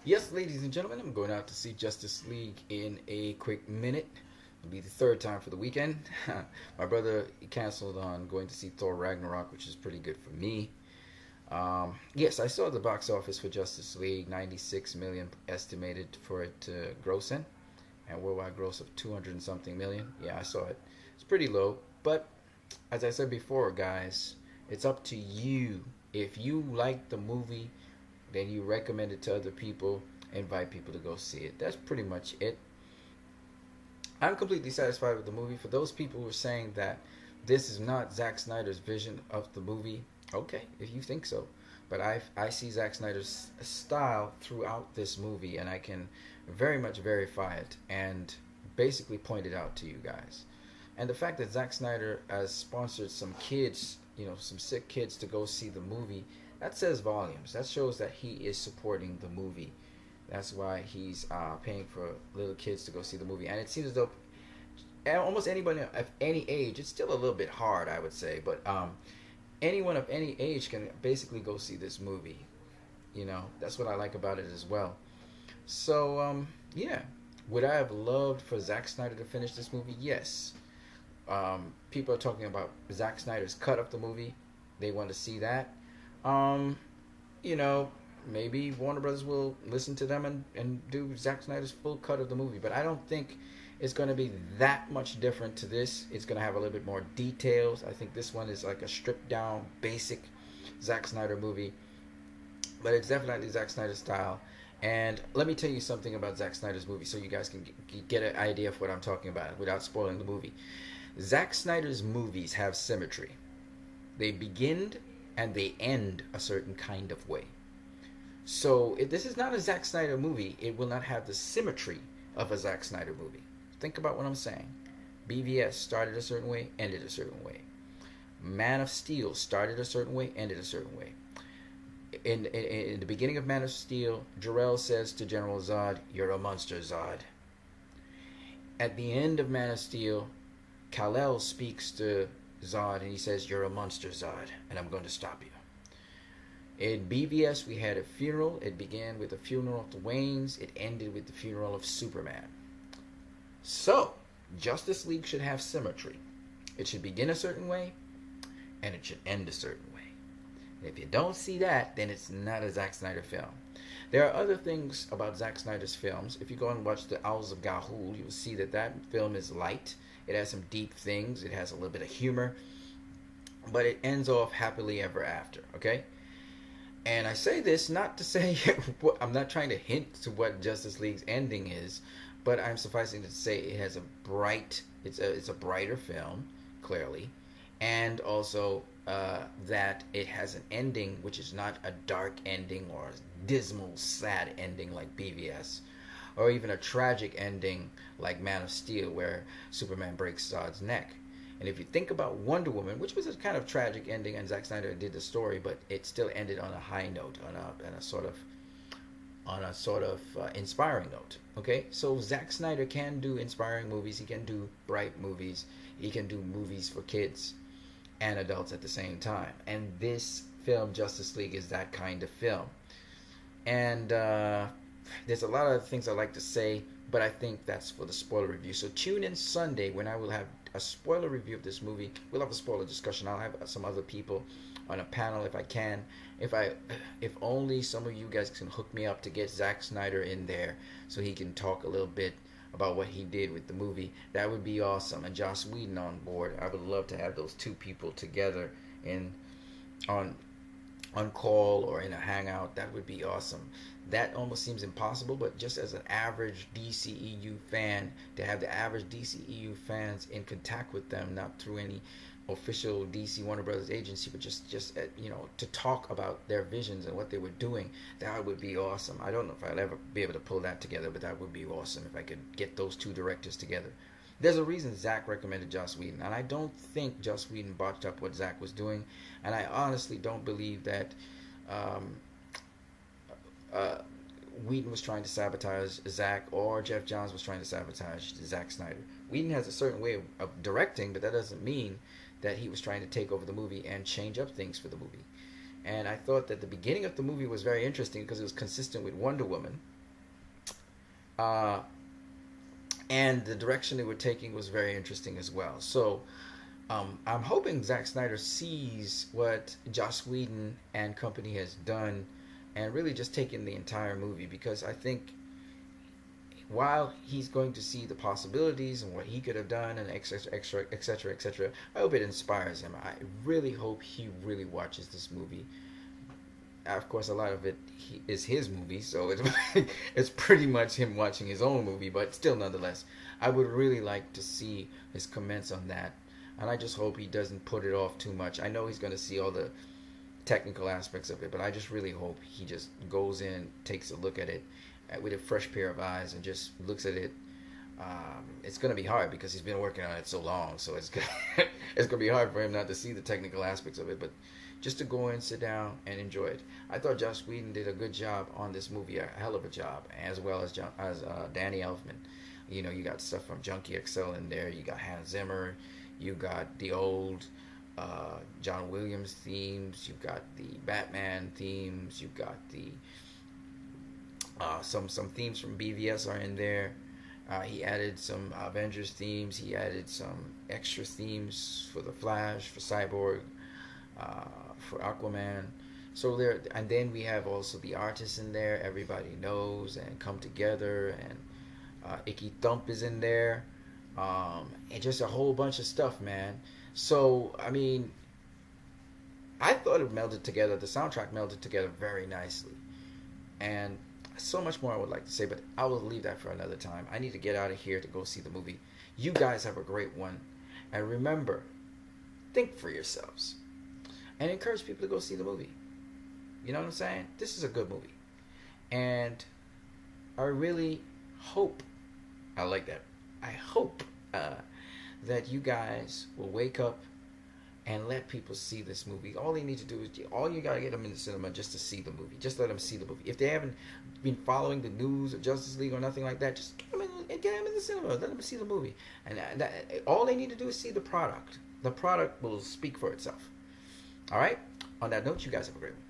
Yes, ladies and gentlemen, I'm going out to see Justice League in a quick minute. It'll be the third time for the weekend. My brother canceled on going to see Thor Ragnarok, which is pretty good for me. Yes, I saw the box office for Justice League, 96 million estimated for it to gross in, and worldwide gross of 200 and something million. Yeah, I saw it. It's pretty low, but as I said before, guys, it's up to you. If you like the movie, then you recommend it to other people, invite people to go see it. That's pretty much it. I'm completely satisfied with the movie. For those people who are saying that this is not Zack Snyder's vision of the movie, okay, if you think so. But I see Zack Snyder's style throughout this movie, and I can very much verify it and basically point it out to you guys. And the fact that Zack Snyder has sponsored some kids, some sick kids to go see the movie, that says volumes. That shows that he is supporting the movie. That's why he's paying for little kids to go see the movie. And it seems as though almost anybody of any age, it's still a little bit hard, I would say, but anyone of any age can basically go see this movie. That's what I like about it as well. So, yeah. Would I have loved for Zack Snyder to finish this movie? Yes. People are talking about Zack Snyder's cut of the movie. They want to see that. Um, you know, Maybe Warner Brothers will listen to them and do Zack Snyder's full cut of the movie. But I don't think it's going to be that much different to this. It's going to have a little bit more details. I think this one is like a stripped down, basic Zack Snyder movie. But it's definitely Zack Snyder style. And let me tell you something about Zack Snyder's movie so you guys can get an idea of what I'm talking about without spoiling the movie. Zack Snyder's movies have symmetry. They begin and they end a certain kind of way. So if this is not a Zack Snyder movie, it will not have the symmetry of a Zack Snyder movie. Think about what I'm saying. BVS started a certain way, ended a certain way. Man of Steel started a certain way, ended a certain way. In the beginning of Man of Steel, Jor-El says to General Zod, "You're a monster, Zod." At the end of Man of Steel, Kal-El speaks to Zod and he says, "You're a monster, Zod, and I'm going to stop you." In BVS, we had a funeral. It began with the funeral of the Waynes. It ended with the funeral of Superman. So, Justice League should have symmetry. It should begin a certain way, and it should end a certain way. And if you don't see that, then it's not a Zack Snyder film. There are other things about Zack Snyder's films. If you go and watch The Owls of Ga'Hoole, you will see that that film is light. It has some deep things. It has a little bit of humor. But it ends off happily ever after, okay? And I say this not to say, I'm not trying to hint to what Justice League's ending is, but I'm sufficing to say it has it's a brighter film, clearly, and also that it has an ending which is not a dark ending or a dismal, sad ending like BVS, or even a tragic ending like Man of Steel, where Superman breaks Zod's neck. And if you think about Wonder Woman, which was a kind of tragic ending, and Zack Snyder did the story, but it still ended on a high note, on a sort of inspiring note. Okay, so Zack Snyder can do inspiring movies. He can do bright movies. He can do movies for kids and adults at the same time. And this film, Justice League, is that kind of film. And there's a lot of things I like to say, but I think that's for the spoiler review. So tune in Sunday when I will have a spoiler review of this movie. We'll have a spoiler discussion. I'll have some other people on a panel if I can. If only some of you guys can hook me up to get Zack Snyder in there so he can talk a little bit about what he did with the movie. That would be awesome. And Joss Whedon on board. I would love to have those two people together on call or in a hangout. That would be awesome. That almost seems impossible, but just as an average DCEU fan, to have the average DCEU fans in contact with them, not through any official DC Warner Brothers agency, but just to talk about their visions and what they were doing, that would be awesome. I don't know if I'll ever be able to pull that together, but that would be awesome if I could get those two directors together. There's a reason Zack recommended Joss Whedon, and I don't think Joss Whedon botched up what Zack was doing, and I honestly don't believe that Whedon was trying to sabotage Zack or Jeff Johns was trying to sabotage Zack Snyder. Whedon has a certain way of directing, but that doesn't mean that he was trying to take over the movie and change up things for the movie. And I thought that the beginning of the movie was very interesting because it was consistent with Wonder Woman. Uh, and the direction they were taking was very interesting as well. So I'm hoping Zack Snyder sees what Joss Whedon and company has done, and really just taken the entire movie, because I think while he's going to see the possibilities and what he could have done and etc., I hope it inspires him. I really hope he really watches this movie. Of course, a lot of it is his movie, so it's pretty much him watching his own movie, but still, nonetheless, I would really like to see his comments on that, and I just hope he doesn't put it off too much. I know he's going to see all the technical aspects of it, but I just really hope he just goes in, takes a look at it with a fresh pair of eyes, and just looks at it. It's going to be hard because he's been working on it so long, so it's gonna, it's going to be hard for him not to see the technical aspects of it, but just to go in, sit down, and enjoy it. I thought Joss Whedon did a good job on this movie, a hell of a job, as well as Danny Elfman. You know, you got stuff from Junkie XL in there. You got Hans Zimmer. You got the old John Williams themes. You got the Batman themes. You got the some themes from BVS are in there. He added some Avengers themes. He added some extra themes for the Flash, for Cyborg, for Aquaman. So there, and then we have also the artists in there. Everybody knows and come together, and Icky Thump is in there, and just a whole bunch of stuff, man. So I mean, I thought it melded together. The soundtrack melded together very nicely, and so much more I would like to say, but I will leave that for another time. I need to get out of here to go see the movie. You guys have a great one, and remember, think for yourselves, and encourage people to go see the movie. You know what I'm saying? This is a good movie, and I really hope, I like that, I hope that you guys will wake up and let people see this movie. All they need to do is, all you gotta get them in the cinema just to see the movie. Just let them see the movie. If they haven't been following the news of Justice League or nothing like that, just get them in the cinema. Let them see the movie. And all they need to do is see the product. The product will speak for itself. All right? On that note, you guys have a great one.